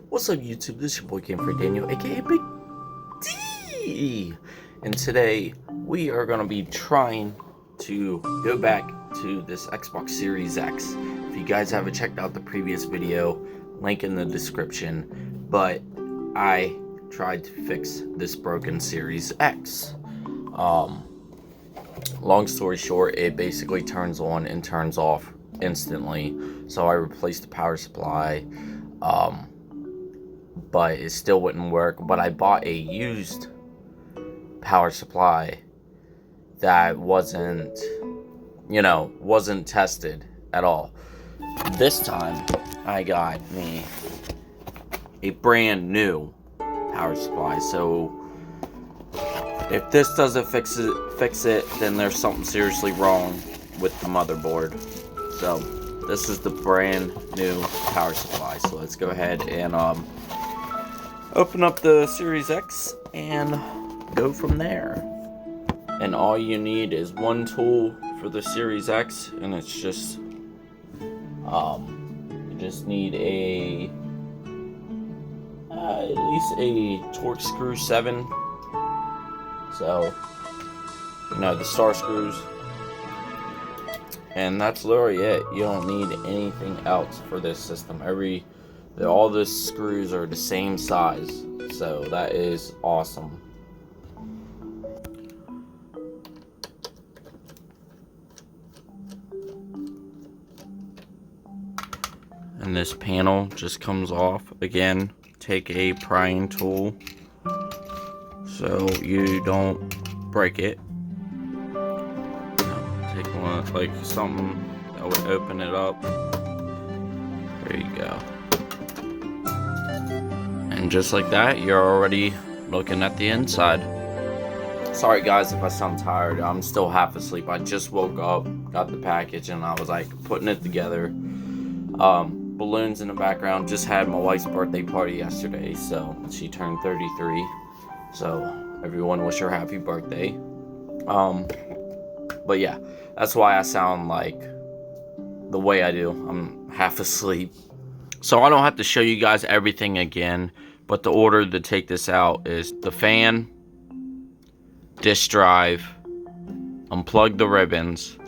What's up, YouTube? This is your boy Game for Daniel, aka Big D. And today we are going to be trying to go back to this Xbox Series X. If you guys haven't checked out the previous video, link in the description. But I tried to fix this broken Series X. Long story short, it basically turns on and turns off instantly. So I replaced the power supply. But it still wouldn't work. But I bought a used power supply that wasn't tested at all. This time I got me a brand new power supply. So if this doesn't fix it, then there's something seriously wrong with the motherboard. So this is the brand new power supply. So let's go ahead and open up the Series X and go from there. And all you need is one tool for the Series X, and it's just you just need at least a Torx screw 7. So the star screws, and that's literally it. You don't need anything else for this system. All the screws are the same size, so that is awesome. And this panel just comes off. Again, take a prying tool so you don't break it. Take one, like something that would open it up. There you go. And just like that, you're already looking at the inside. Sorry guys if I sound tired. I'm still half asleep. I just woke up, got the package, and I was like putting it together. Balloons in the background. Just had my wife's birthday party yesterday, so she turned 33. So everyone wish her happy birthday. But yeah, that's why I sound like the way I do. I'm half asleep. So I don't have to show you guys everything again, but the order to take this out is the fan, disk drive, unplug the ribbons,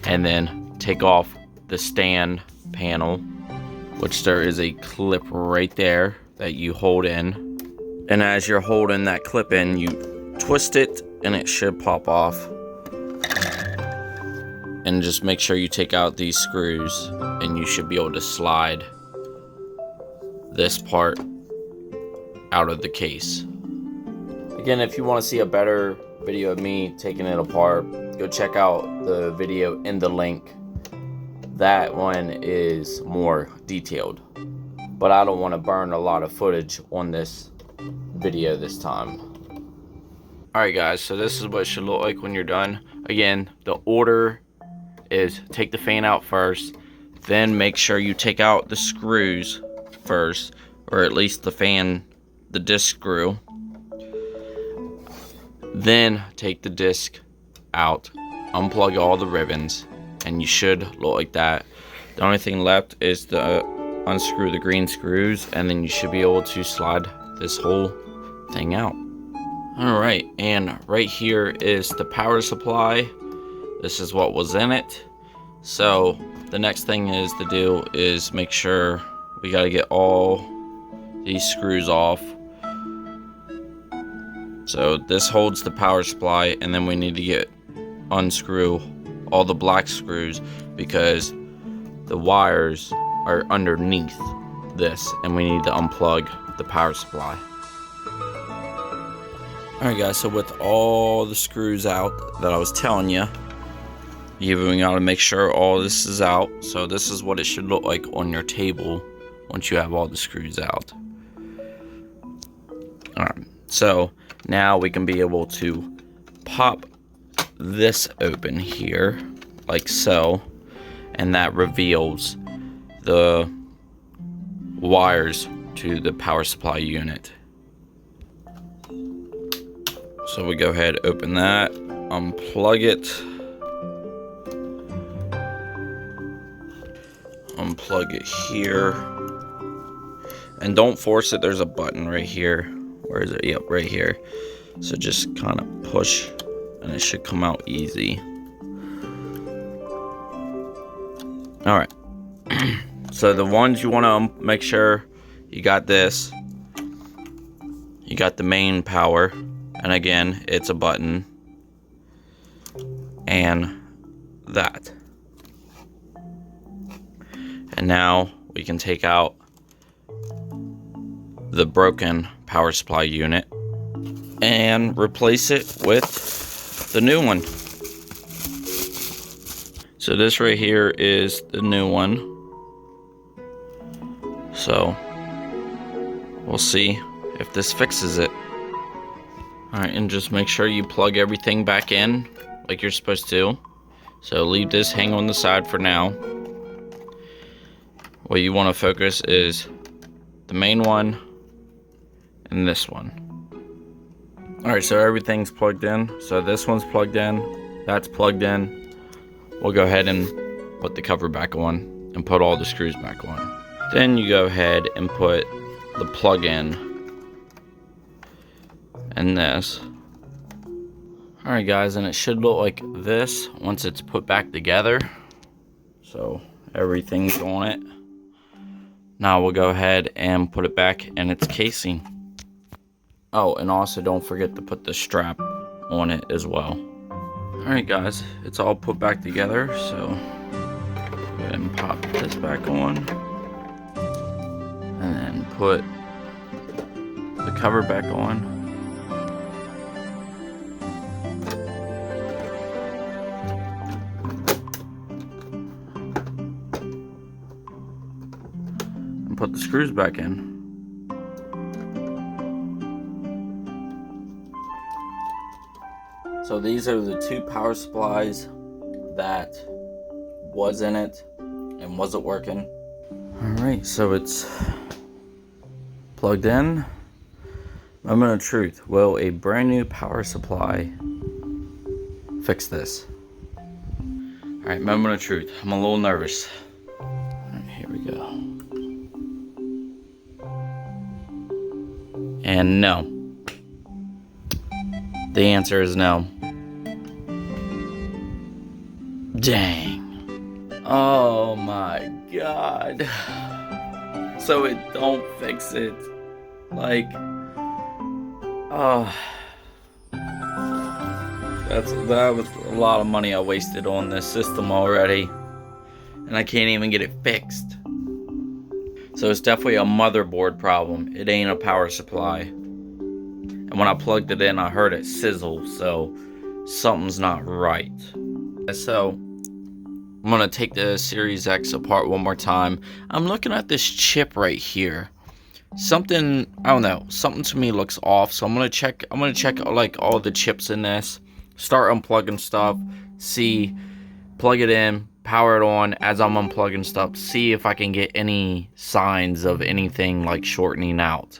and then take off the stand panel, which there is a clip right there that you hold in. And as you're holding that clip in, you twist it and it should pop off. And just make sure you take out these screws and you should be able to slide this part out of the case. Again, if you want to see a better video of me taking it apart, go check out the video in the link. That one is more detailed, but I don't want to burn a lot of footage on this video this time. Alright guys, so this is what it should look like when you're done. Again, the order is take the fan out first, then make sure you take out the screws first, or at least the disc screw. Then take the disc out, unplug all the ribbons, and you should look like that. The only thing left is to unscrew the green screws, and then you should be able to slide this whole thing out. Alright, and right here is the power supply. This is what was in it. So the next thing to do is make sure we got to get all these screws off. So this holds the power supply, and then we need to unscrew all the black screws because the wires are underneath this, and we need to unplug the power supply. Alright guys, so with all the screws out that I was telling you, you gotta make sure all this is out. So this is what it should look like on your table once you have all the screws out. Alright, so now we can be able to pop this open here, like so, and that reveals the wires to the power supply unit. So we go ahead, open that, unplug it, unplug it here, And don't force it. There's a button right here. Where is it? Yep, right here. So just kind of push and it should come out easy. All right. So the ones you want to make sure you got this. You got the main power. And again, it's a button. And that. And now we can take out the broken power supply unit and replace it with the new one. So this right here is the new one. So we'll see if this fixes it. Alright, and just make sure you plug everything back in like you're supposed to. So leave this hang on the side for now. What you want to focus is the main one and this one. Alright, so everything's plugged in. So this one's plugged in, that's plugged in. We'll go ahead and put the cover back on and put all the screws back on. Then you go ahead and put the plug in and this. Alright guys, and it should look like this once it's put back together. So everything's on it. Now we'll go ahead and put it back in its casing. Oh, and also don't forget to put the strap on it as well. Alright guys, it's all put back together, so go ahead and pop this back on. And then put the cover back on. And put the screws back in. So these are the two power supplies that was in it and wasn't working. Alright, so it's plugged in. Moment of truth. Will a brand new power supply fix this? Alright, moment of truth. I'm a little nervous. Alright, here we go. And no. The answer is no. Dang. Oh my god. So it don't fix it. Like, oh. That was a lot of money I wasted on this system already. And I can't even get it fixed. So it's definitely a motherboard problem. It ain't a power supply. And when I plugged it in, I heard it sizzle. So something's not right. So I'm gonna take the Series X apart one more time. I'm looking at this chip right here. Something, I don't know, something to me looks off. So I'm gonna check like all the chips in this. Start unplugging stuff. See, plug it in, power it on as I'm unplugging stuff. See if I can get any signs of anything like shortening out.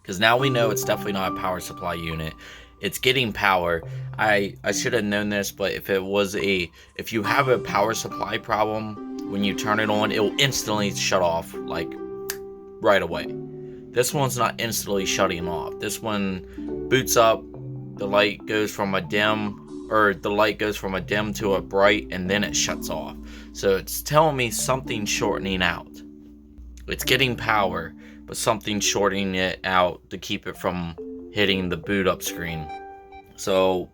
Because now we know it's definitely not a power supply unit. It's getting power. I should have known this, but if you have a power supply problem, when you turn it on, it will instantly shut off, like, right away. This one's not instantly shutting off. This one boots up, the light goes from a dim to a bright, and then it shuts off. So it's telling me something's shortening out. It's getting power, but something's shortening it out to keep it from hitting the boot up screen. So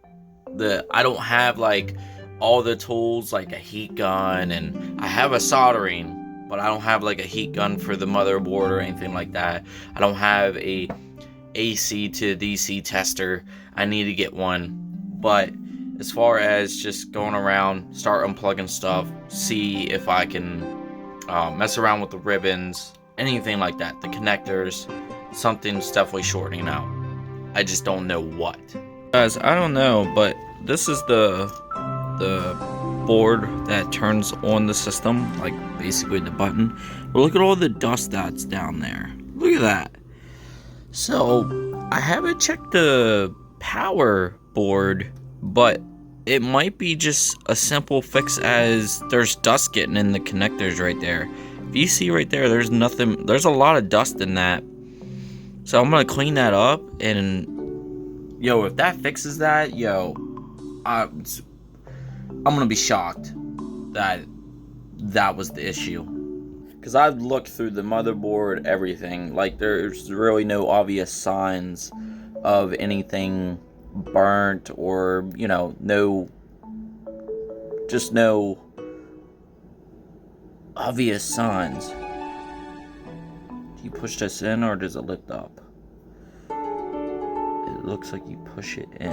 I don't have like all the tools like a heat gun, and I have a soldering, but I don't have like a heat gun for the motherboard or anything like that. I don't have a AC to DC tester. I need to get one. But as far as just going around, start unplugging stuff, see if I can mess around with the ribbons, anything like that, the connectors, something's definitely shortening out. I just don't know what. Guys, I don't know, but this is the board that turns on the system, like basically the button. But look at all the dust that's down there. Look at that. So I haven't checked the power board, but it might be just a simple fix as there's dust getting in the connectors right there. if you see right there, there's nothing, there's a lot of dust in that. So I'm gonna clean that up, and yo, if that fixes that, yo, I'm gonna be shocked that that was the issue. Because I've looked through the motherboard, everything, like there's really no obvious signs of anything burnt, or, you know, no obvious signs. Do you push this in, or does it lift up? It looks like you push it in.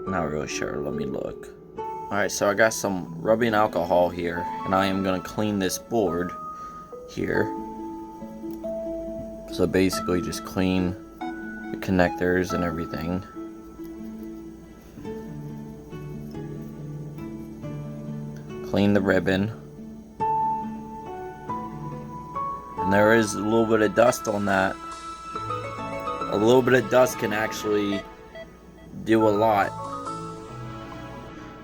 Not really sure, let me look. Alright, so I got some rubbing alcohol here, and I am going to clean this board here. So basically just clean the connectors and everything. Clean the ribbon. And there is a little bit of dust on that. A little bit of dust can actually do a lot.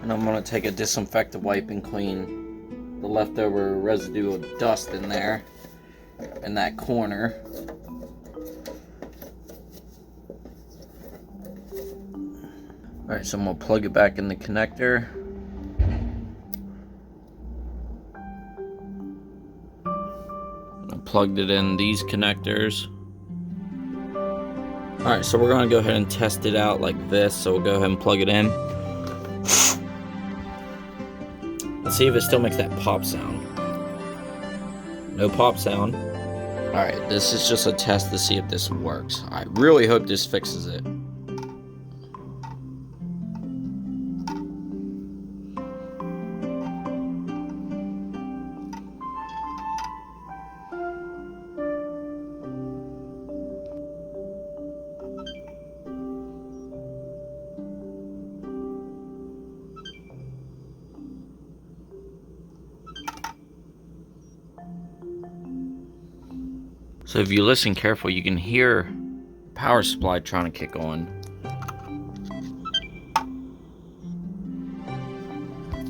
And I'm going to take a disinfectant wipe and clean the leftover residue of dust in there, in that corner. Alright, so I'm going to plug it back in the connector. I plugged it in these connectors. Alright, so we're going to go ahead and test it out like this. So we'll go ahead and plug it in. Let's see if it still makes that pop sound. No pop sound. Alright, this is just a test to see if this works. I really hope this fixes it. So if you listen carefully, you can hear power supply trying to kick on.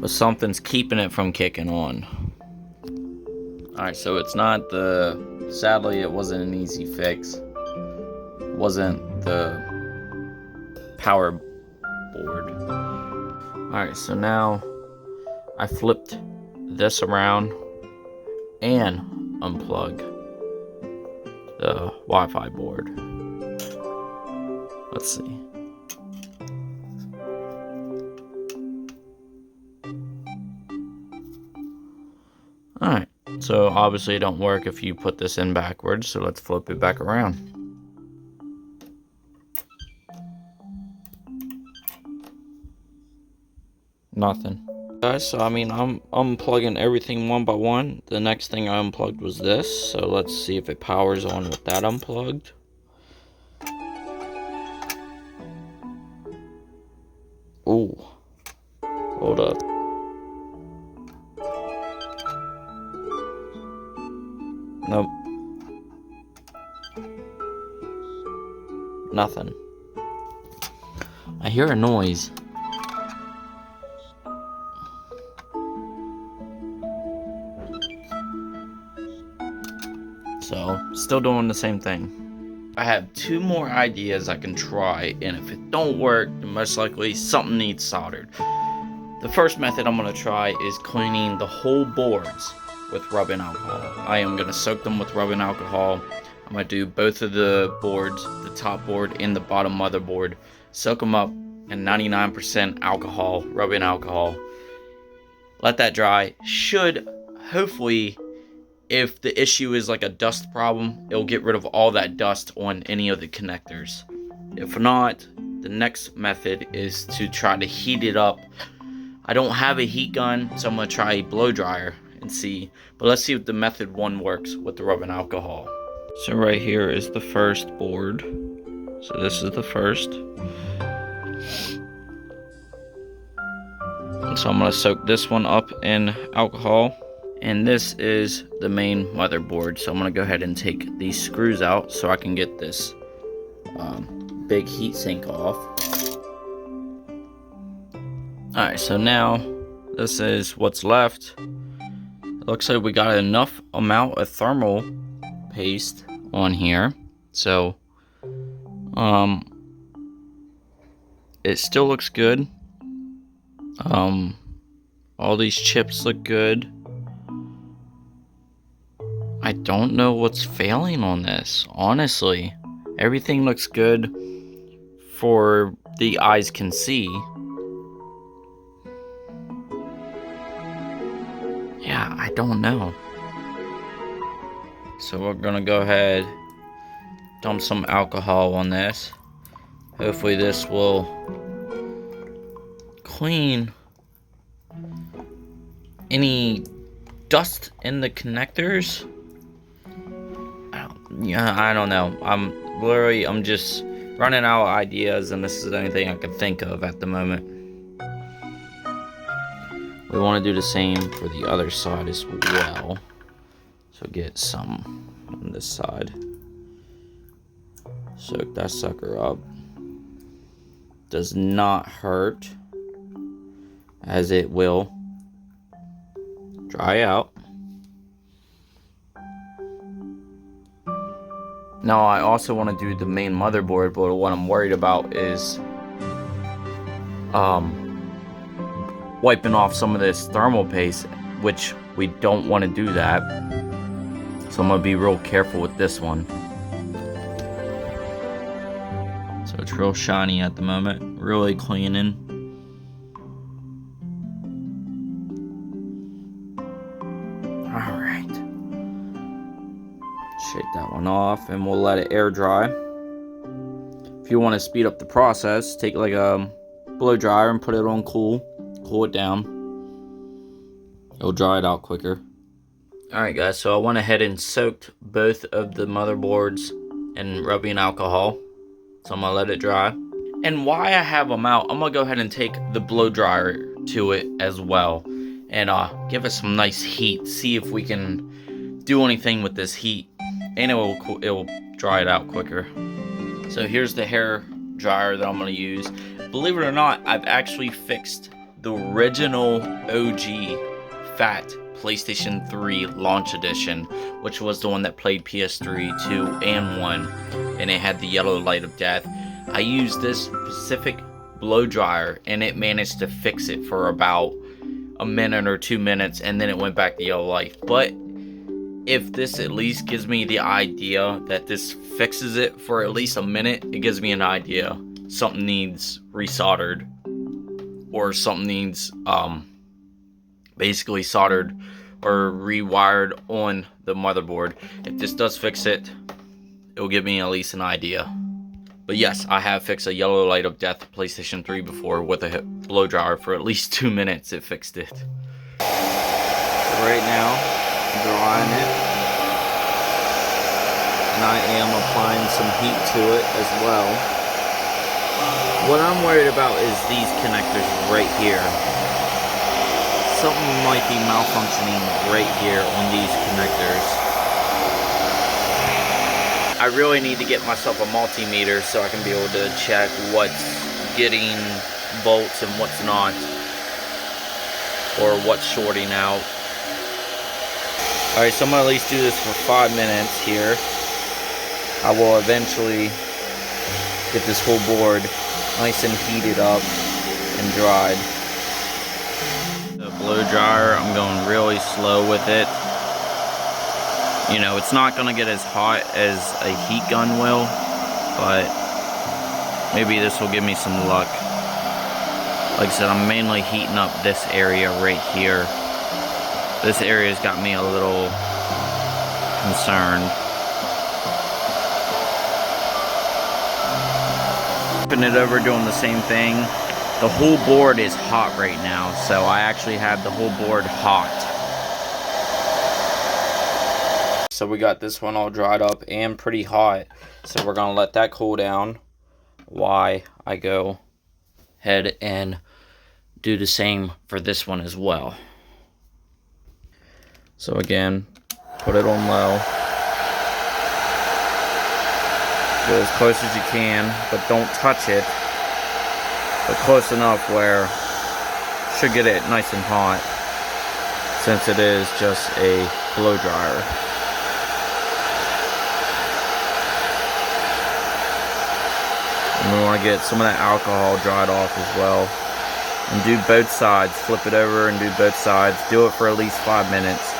But something's keeping it from kicking on. Alright, so it's not the... Sadly, it wasn't an easy fix. It wasn't the power board. Alright, so now I flipped this around and unplugged the Wi-Fi board. Let's see. Alright, so obviously it don't work if you put this in backwards, so let's flip it back around. Nothing. Guys, so I mean, I'm unplugging everything one by one. The next thing I unplugged was this, so let's see if it powers on with that unplugged. Ooh, hold up. Nope. Nothing. I hear a noise. So, still doing the same thing. I have 2 more ideas I can try, and if it don't work, then most likely something needs soldered. The first method I'm going to try is cleaning the whole boards with rubbing alcohol. I am going to soak them with rubbing alcohol. I'm going to do both of the boards, the top board and the bottom motherboard, soak them up in 99% alcohol, rubbing alcohol. Let that dry. Should hopefully, if the issue is like a dust problem, it'll get rid of all that dust on any of the connectors. If not, the next method is to try to heat it up. I don't have a heat gun, so I'm going to try a blow dryer and see. But let's see if the method 1 works with the rubbing alcohol. So right here is the first board. So this is the first. And so I'm going to soak this one up in alcohol. And this is the main motherboard. So I'm going to go ahead and take these screws out so I can get this big heat sink off. Alright, so now this is what's left. It looks like we got enough amount of thermal paste on here. So, it still looks good. All these chips look good. I don't know what's failing on this, honestly. Everything looks good for the eyes can see. Yeah, I don't know. So we're gonna go ahead, dump some alcohol on this. Hopefully this will clean any dust in the connectors. I don't know. I'm just running out of ideas, and this is the only thing I can think of at the moment. We want to do the same for the other side as well. So get some on this side. Soak that sucker up. Does not hurt, as it will dry out. Now I also want to do the main motherboard, but what I'm worried about is wiping off some of this thermal paste, which we don't want to do that. So I'm going to be real careful with this one. So it's real shiny at the moment, really cleaning. Alright. Shake that one off and we'll let it air dry. If you want to speed up the process, take like a blow dryer and put it on cool it down. It'll dry it out quicker. Alright guys, so I went ahead and soaked both of the motherboards in rubbing alcohol. So I'm gonna let it dry. And while I have them out, I'm gonna go ahead and take the blow dryer to it as well and give it some nice heat. See if we can do anything with this heat, and it will dry it out quicker. So here's the hair dryer that I'm gonna use. Believe it or not, I've actually fixed the original OG fat PlayStation 3 launch edition, which was the one that played PS3, 2, and 1, and it had the yellow light of death. I used this specific blow dryer and it managed to fix it for about a minute or 2 minutes, and then it went back to yellow light. But if this at least gives me the idea that this fixes it for at least a minute, it gives me an idea something needs resoldered, or something needs basically soldered or rewired on the motherboard. If this does fix it, it'll give me at least an idea. But yes, I have fixed a yellow light of death PlayStation 3 before with a blow dryer. For at least 2 minutes it fixed it. So right now I'm drying it, and I am applying some heat to it as well. What I'm worried about is these connectors right here. Something might be malfunctioning right here on these connectors. I really need to get myself a multimeter so I can be able to check what's getting bolts and what's not, or what's shorting out. Alright, so I'm going to at least do this for 5 minutes here. I will eventually get this whole board nice and heated up and dried. The blow dryer, I'm going really slow with it. You know, it's not going to get as hot as a heat gun will, but maybe this will give me some luck. Like I said, I'm mainly heating up this area right here. This area's got me a little concerned. Flipping it over, doing the same thing. The whole board is hot right now, so I actually have the whole board hot. So we got this one all dried up and pretty hot, so we're gonna let that cool down while I go ahead and do the same for this one as well. So again, put it on low. Go as close as you can, but don't touch it. But close enough where should get it nice and hot, since it is just a blow dryer. And we want to get some of that alcohol dried off as well. And do both sides. Flip it over and do both sides. Do it for at least 5 minutes.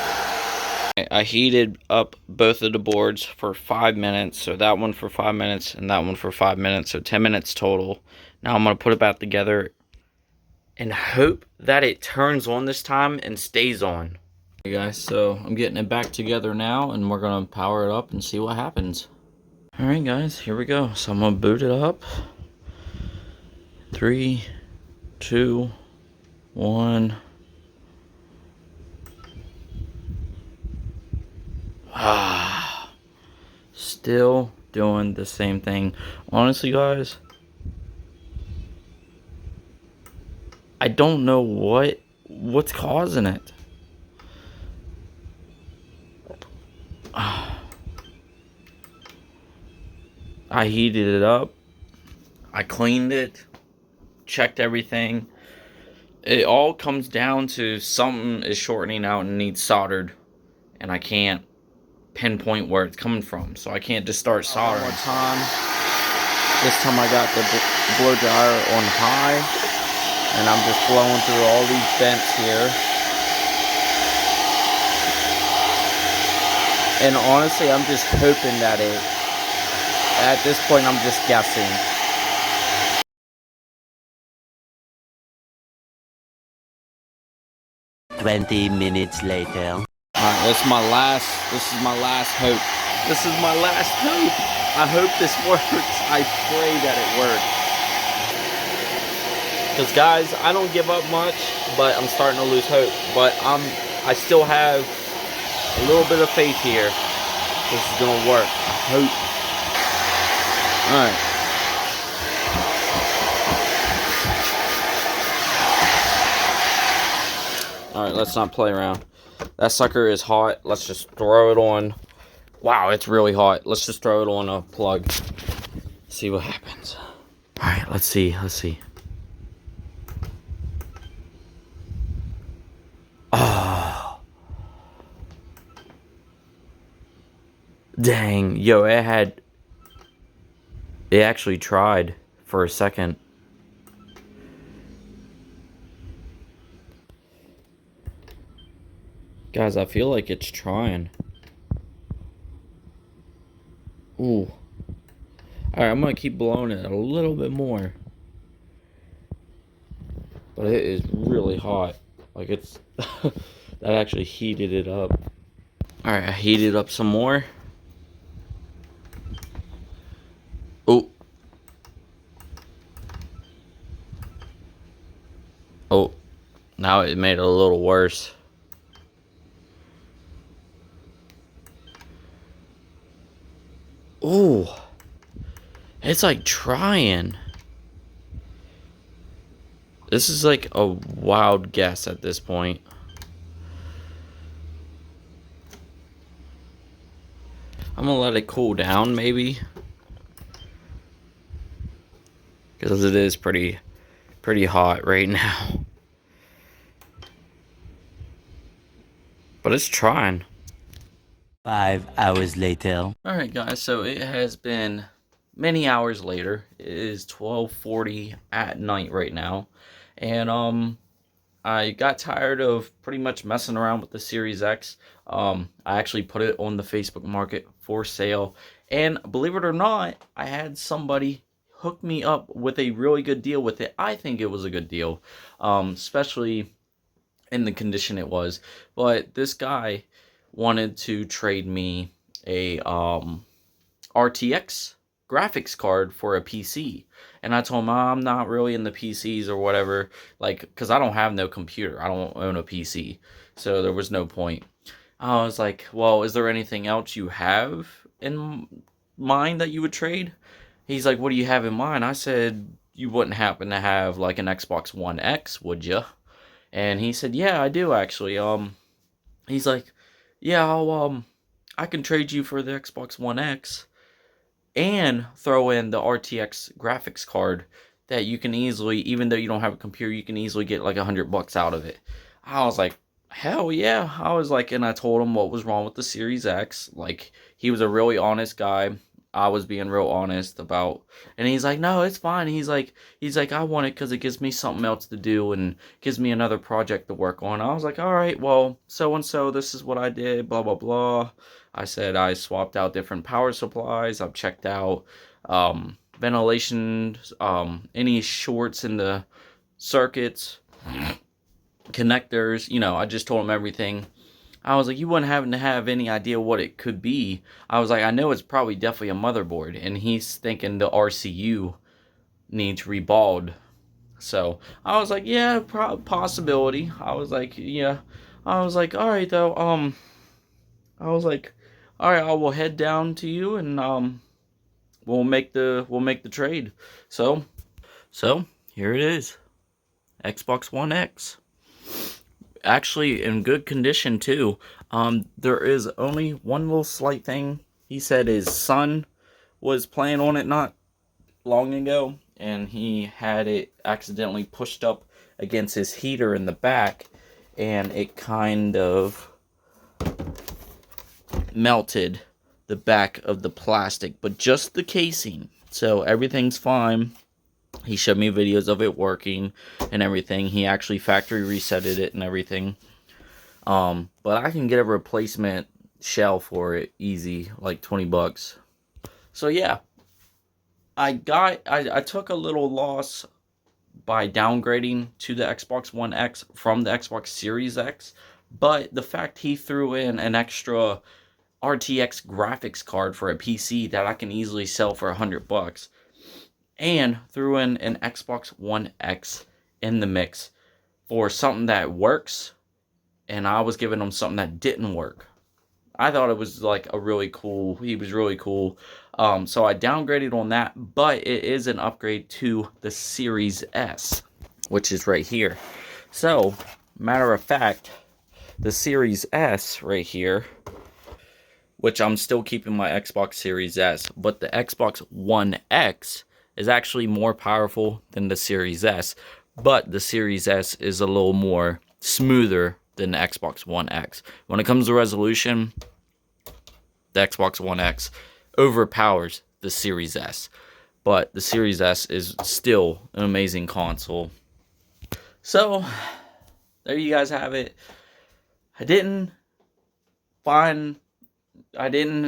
I heated up both of the boards for 5 minutes. So that one for 5 minutes and that one for 5 minutes. So 10 minutes total. Now I'm going to put it back together and hope that it turns on this time and stays on. Okay guys, so I'm getting it back together now and we're going to power it up and see what happens. Alright guys, here we go. So I'm going to boot it up. 3, 2, 1. Still doing the same thing. Honestly guys, I don't know what's causing it. I heated it up. I cleaned it. Checked everything. It all comes down to something is shortening out and needs soldered. And I can't pinpoint where it's coming from. So I can't just start soldering. One more time. This time I got the blow dryer on high. And I'm just blowing through all these vents here. And honestly, I'm just hoping that at this point, I'm just guessing. "20 minutes later." Alright, this is my last hope. This is my last hope. I hope this works. I pray that it works. Because guys, I don't give up much, but I'm starting to lose hope. But I still have a little bit of faith here. This is gonna work. I hope. Alright. Alright, let's not play around. That sucker is hot. Let's just throw it on. Wow, it's really hot. Let's just throw it on a plug. See what happens. Alright, let's see. Oh. Dang. Yo, it actually tried for a second. Guys, I feel like it's trying. Ooh. Alright, I'm gonna keep blowing it a little bit more. But it is really hot. Like it's... that actually heated it up. Alright, I heated up some more. Oh. Oh. Now it made it a little worse. Ooh. It's like trying. This is like a wild guess at this point. I'm gonna let it cool down maybe. Because it is pretty hot right now. But it's trying. 5 hours later. Alright guys, so it has been many hours later. It is 12:40 at night right now. And I got tired of pretty much messing around with the Series X. I actually put it on the Facebook market for sale. And believe it or not, I had somebody hook me up with a really good deal with it. I think it was a good deal. Especially in the condition it was. But this guy wanted to trade me a RTX graphics card for a PC. And I told him I'm not really in the PCs or whatever, like, because I don't have no computer. I don't own a PC, so there was no point. I was like, well, is there anything else you have in mind that you would trade? He's like, what do you have in mind? I said, you wouldn't happen to have like an Xbox One X, would you? And he said, yeah, I do actually. He's like, yeah, I can trade you for the Xbox One X and throw in the RTX graphics card that you can easily, even though you don't have a computer, you can easily get like $100 out of it. I was like, hell yeah. I was like, and I told him what was wrong with the Series X. Like, he was a really honest guy. I was being real honest about, and he's like, no, it's fine. He's like, I want it because it gives me something else to do and gives me another project to work on. I was like, all right, well, so and so, this is what I did, blah blah blah. I said I swapped out different power supplies. I've checked out ventilation, any shorts in the circuits, connectors. I just told him everything. I was like, you wouldn't happen to have any idea what it could be. I was like, I know it's probably definitely a motherboard. And he's thinking the RCU needs reballed. So I was like, yeah, possibility. I was like, yeah. I was like, all right though. I was like, all right, I will head down to you and we'll make the trade. So here it is, Xbox One X. Actually in good condition too. There is only one little slight thing. He said his son was playing on it not long ago, and he had it accidentally pushed up against his heater in the back, and it kind of melted the back of the plastic, but just the casing. So everything's fine. He showed me videos of it working and everything. He actually factory resetted it and everything. But I can get a replacement shell for it easy, like $20. So yeah, I took a little loss by downgrading to the Xbox One X from the Xbox Series X, but the fact he threw in an extra RTX graphics card for a PC that I can easily sell for $100, and threw in an Xbox One X in the mix for something that works, and I was giving him something that didn't work. I thought it was like he was really cool. So I downgraded on that, but it is an upgrade to the Series S, which is right here. So, matter of fact, the Series S right here, which I'm still keeping my Xbox Series S, but the Xbox One X is actually more powerful than the Series S, but the Series S is a little more smoother than the Xbox One X. When it comes to resolution, the Xbox One X overpowers the Series S, but the Series S is still an amazing console. So, there you guys have it. I didn't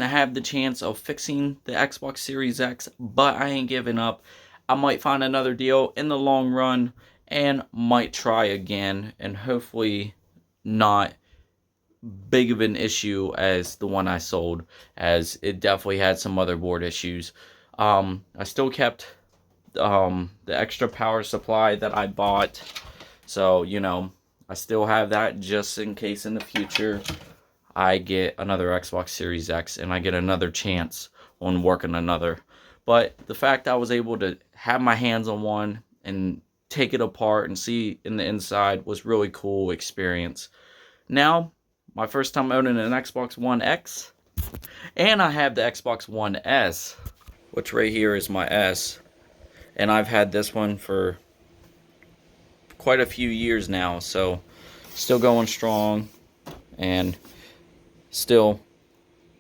have the chance of fixing the Xbox Series X, but I ain't giving up. I might find another deal in the long run and might try again, and hopefully not big of an issue as the one I sold, as it definitely had some motherboard issues. I still kept the extra power supply that I bought, so I still have that just in case in the future I get another Xbox Series X and I get another chance on working another. But the fact I was able to have my hands on one and take it apart and see in the inside was really cool experience. Now, my first time owning an Xbox One X, and I have the Xbox One S, which right here is my S, and I've had this one for quite a few years now, so still going strong and still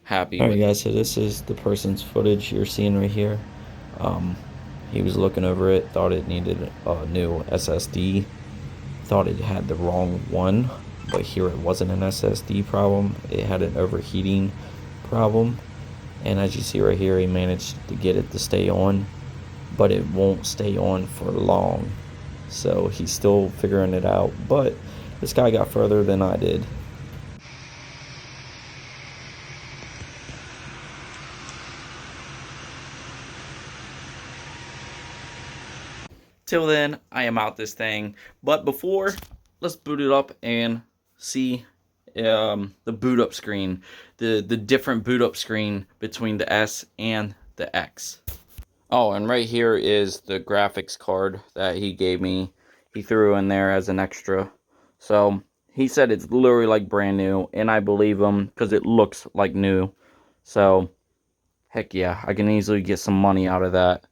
happy. Alright guys, so this is the person's footage you're seeing right here. He was looking over it, thought it needed a new SSD, thought it had the wrong one, but here it wasn't an SSD problem, it had an overheating problem. And as you see right here, he managed to get it to stay on, but it won't stay on for long, so he's still figuring it out. But this guy got further than I did. Till then, I am out this thing. But before, let's boot it up and see the boot up screen. The different boot up screen between the S and the X. Oh, and right here is the graphics card that he gave me. He threw in there as an extra. So, he said it's literally like brand new, and I believe him because it looks like new. So, heck yeah, I can easily get some money out of that.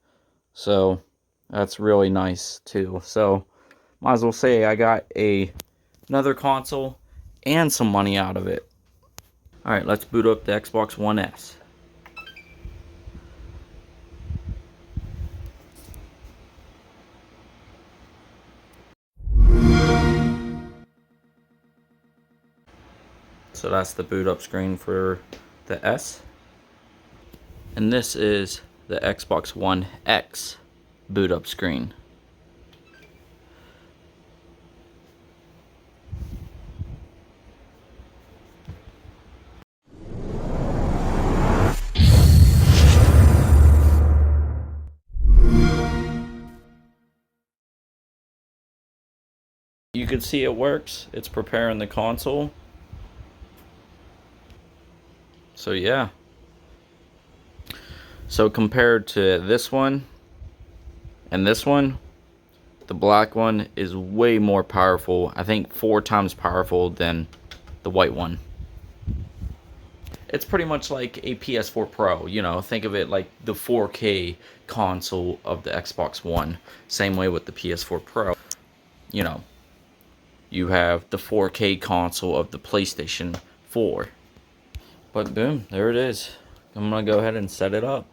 So, That's really nice too. So might as well say I got another console and some money out of it. Alright, let's boot up the Xbox One S. So that's the boot up screen for the S. And this is the Xbox One X boot up screen. You can see it works. It's preparing the console. So yeah. So compared to this one and this one, the black one is way more powerful. I think 4 times powerful than the white one. It's pretty much like a PS4 Pro, you know, think of it like the 4K console of the Xbox One. Same way with the PS4 Pro. You know, you have the 4K console of the PlayStation 4. But boom, there it is. I'm gonna go ahead and set it up.